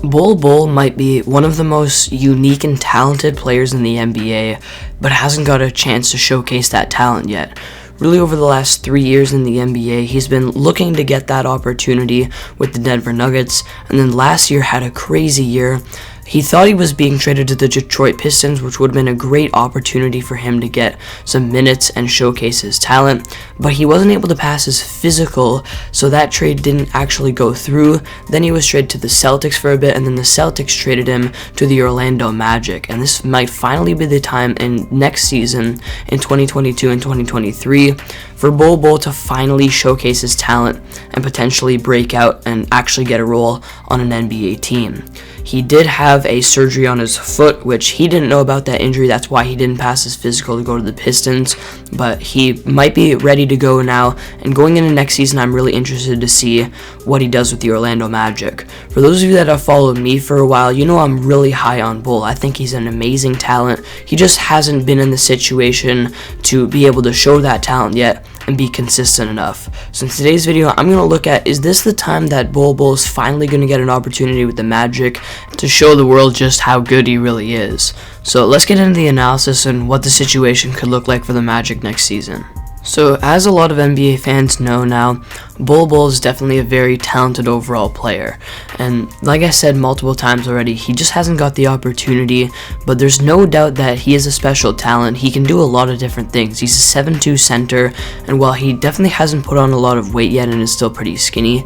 Bol Bol might be one of the most unique and talented players in the NBA, but hasn't got a chance to showcase that talent yet. Really, over the last 3 years in the NBA, he's been looking to get that opportunity with the Denver Nuggets, and then last year had a crazy year. He thought he was being traded to the Detroit Pistons, which would have been a great opportunity for him to get some minutes and showcase his talent, but he wasn't able to pass his physical, so that trade didn't actually go through. Then he was traded to the Celtics for a bit, and then the Celtics traded him to the Orlando Magic, and this might finally be the time in next season, in 2022 and 2023, for Bol Bol to finally showcase his talent and potentially break out and actually get a role on an NBA team. He did have a surgery on his foot, which he didn't know about that injury. That's why he didn't pass his physical to go to the Pistons, but he might be ready to go now, and going into next season, I'm really interested to see what he does with the Orlando Magic. For those of you that have followed me for a while, you know I'm really high on Bol. I think he's an amazing talent. He just hasn't been in the situation to be able to show that talent yet and be consistent enough. So in today's video, I'm going to look at, is this the time that Bol Bol is finally going to get an opportunity with the Magic to show the world just how good he really is? So let's get into the analysis and what the situation could look like for the Magic next season. So, as a lot of NBA fans know now, Bol Bol is definitely a very talented overall player. And like I said multiple times already, he just hasn't got the opportunity, but there's no doubt that he is a special talent. He can do a lot of different things. He's a 7'2" center, and while he definitely hasn't put on a lot of weight yet and is still pretty skinny,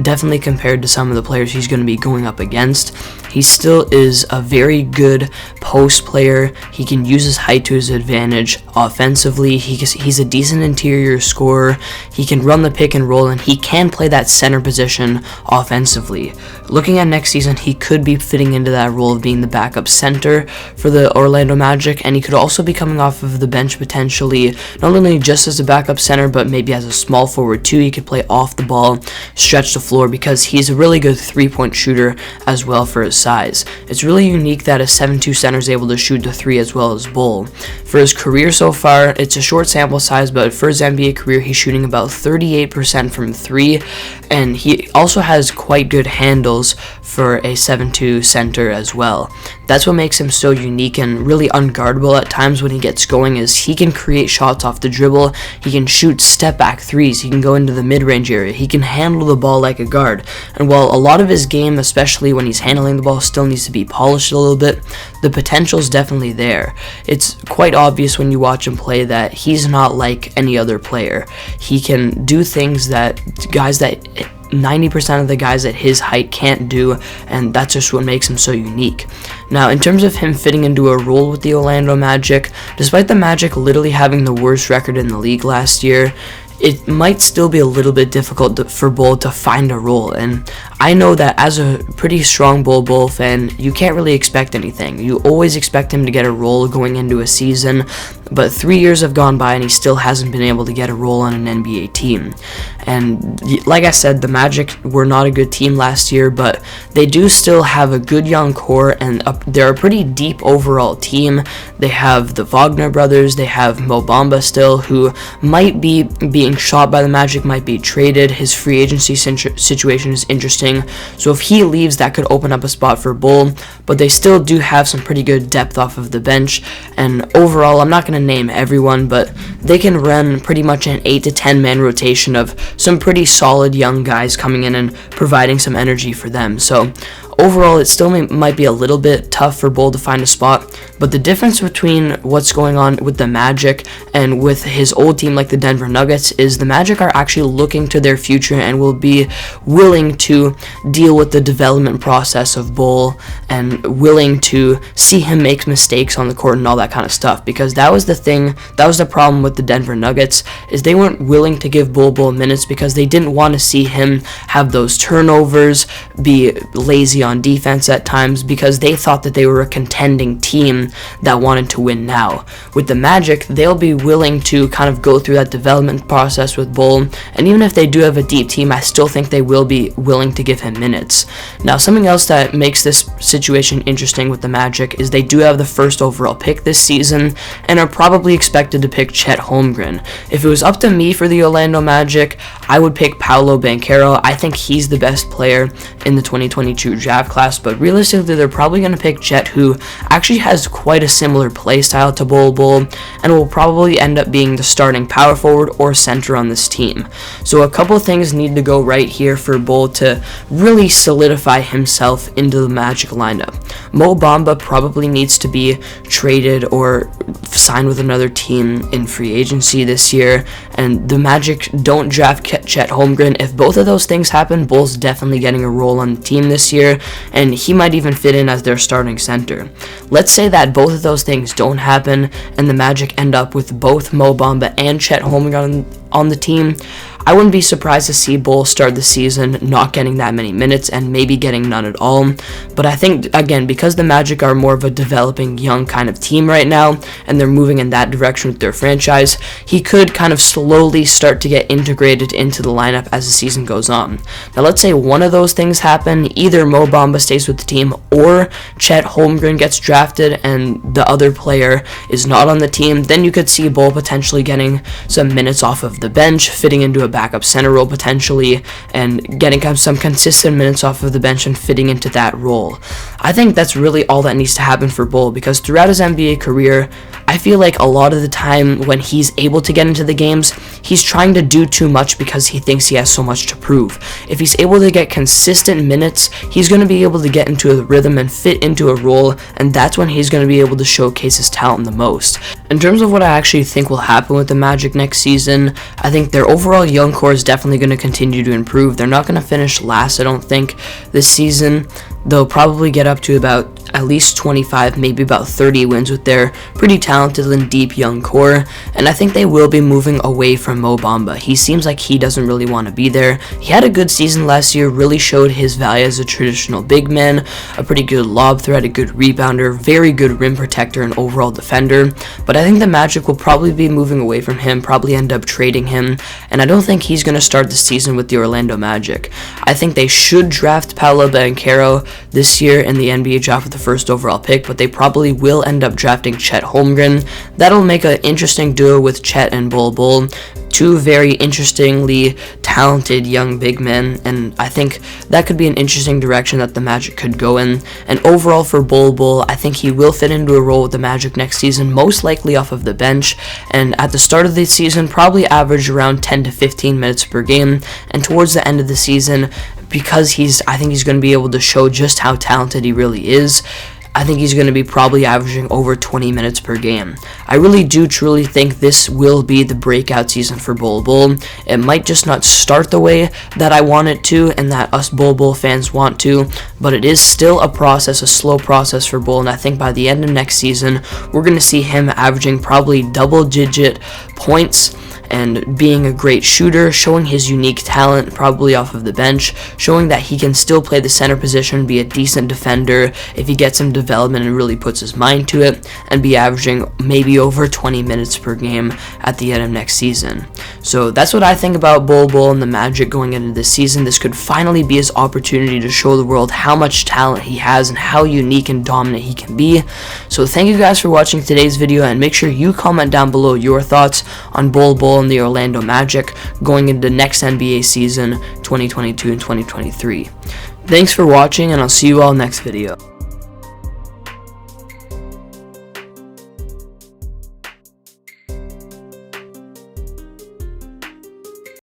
definitely compared to some of the players he's going to be going up against, he still is a very good post player. He can use his height to his advantage offensively. He's a decent interior scorer. He can run the pick and roll, and he can play that center position offensively. Looking at next season, he could be fitting into that role of being the backup center for the Orlando Magic, and he could also be coming off of the bench potentially, not only just as a backup center, but maybe as a small forward too. He could play off the ball, stretch the floor, because he's a really good three-point shooter as well for his size. It's really unique that a 7'2" center is able to shoot the three as well as Bol. For his career so far, it's a short sample size, but for his NBA career, he's shooting about 38% from three, and he also has quite good handles for a 7'2" center as well. That's what makes him so unique and really unguardable at times when he gets going, is he can create shots off the dribble, he can shoot step-back threes, he can go into the mid-range area, he can handle the ball like a guard. And while a lot of his game, especially when he's handling the ball, still needs to be polished a little bit, the potential is definitely there. It's quite obvious when you watch him play that he's not like any other player. He can do things that 90% of the guys at his height can't do, and that's just what makes him so unique. Now, in terms of him fitting into a role with the Orlando Magic, despite the Magic literally having the worst record in the league last year, it might still be a little bit difficult for Bol to find a role, and I know that as a pretty strong Bol Bol fan, you can't really expect anything. You always expect him to get a role going into a season, but 3 years have gone by and he still hasn't been able to get a role on an NBA team. And like I said, the Magic were not a good team last year, but they do still have a good young core, and they're a pretty deep overall team. They have the Wagner brothers, they have Mo Bamba still, who might be being shot by the Magic, might be traded. His free agency situation is interesting, so if he leaves, that could open up a spot for Bol, but they still do have some pretty good depth off of the bench. And overall, I'm not going to name everyone, but they can run pretty much an 8 to 10 man rotation of some pretty solid young guys coming in and providing some energy for them. So overall, it still might be a little bit tough for Bol to find a spot, but the difference between what's going on with the Magic and with his old team like the Denver Nuggets is the Magic are actually looking to their future and will be willing to deal with the development process of Bol and willing to see him make mistakes on the court and all that kind of stuff, because that was the problem with the Denver Nuggets, is they weren't willing to give Bol Bol minutes because they didn't want to see him have those turnovers, be lazy on defense at times, because they thought that they were a contending team team that wanted to win now. With the Magic, they'll be willing to kind of go through that development process with Bol, and even if they do have a deep team, I still think they will be willing to give him minutes. Now, something else that makes this situation interesting with the Magic is they do have the first overall pick this season and are probably expected to pick Chet Holmgren. If it was up to me for the Orlando Magic, I would pick Paolo Banchero. I think he's the best player in the 2022 draft class, but realistically, they're probably going to pick Chet, who actually has quite a similar play style to Bol Bol and will probably end up being the starting power forward or center on this team. So a couple things need to go right here for Bol to really solidify himself into the Magic lineup. Mo Bamba probably needs to be traded or signed with another team in free agency this year, and the Magic don't draft Chet Holmgren. If both of those things happen, Bol's definitely getting a role on the team this year, and he might even fit in as their starting center. Let's say that both of those things don't happen, and the Magic end up with both Mo Bamba and Chet Holmgren on the team. I wouldn't be surprised to see Bol start the season not getting that many minutes and maybe getting none at all. But I think, again, because the Magic are more of a developing young kind of team right now and they're moving in that direction with their franchise, he could kind of slowly start to get integrated into the lineup as the season goes on. Now, let's say one of those things happen. Either Mo Bamba stays with the team or Chet Holmgren gets drafted and the other player is not on the team. Then you could see Bol potentially getting some minutes off of the bench, fitting into a backup center role potentially, and getting some consistent minutes off of the bench and fitting into that role. I think that's really all that needs to happen for Bol, because throughout his NBA career, I feel like a lot of the time when he's able to get into the games, he's trying to do too much because he thinks he has so much to prove. If he's able to get consistent minutes, he's going to be able to get into a rhythm and fit into a role, and that's when he's going to be able to showcase his talent the most. In terms of what I actually think will happen with the Magic next season, I think their overall young core is definitely going to continue to improve. They're not going to finish last, I don't think, this season. They'll probably get up to about at least 25, maybe about 30 wins with their pretty talented and deep young core, and I think they will be moving away from Mo Bamba. He seems like he doesn't really want to be there. He had a good season last year, really showed his value as a traditional big man, a pretty good lob threat, a good rebounder, very good rim protector, and overall defender, but I think the Magic will probably be moving away from him, probably end up trading him, and I don't think he's going to start the season with the Orlando Magic. I think they should draft Paolo Banchero this year in the NBA draft with the first overall pick, but they probably will end up drafting Chet Holmgren. That'll make an interesting duo with Chet and Bol Bol. Two very interestingly talented young big men, and I think that could be an interesting direction that the Magic could go in. And overall for Bol Bol, I think he will fit into a role with the Magic next season, most likely off of the bench, and at the start of the season probably average around 10 to 15 minutes per game, and towards the end of the season, because I think he's going to be able to show just how talented he really is, I think he's going to be probably averaging over 20 minutes per game. I really do truly think this will be the breakout season for Bol Bol. It might just not start the way that I want it to and that us Bol Bol fans want to, but it is still a process, a slow process for Bol, and I think by the end of next season, we're going to see him averaging probably double-digit points and being a great shooter, showing his unique talent probably off of the bench, showing that he can still play the center position, be a decent defender if he gets some development and really puts his mind to it, and be averaging maybe over 20 minutes per game at the end of next season. So that's what I think about Bol Bol and the Magic going into this season. This could finally be his opportunity to show the world how much talent he has and how unique and dominant he can be. So thank you guys for watching today's video, and make sure you comment down below your thoughts on Bol Bol and the Orlando Magic going into next NBA season 2022 and 2023. Thanks for watching, and I'll see you all next video.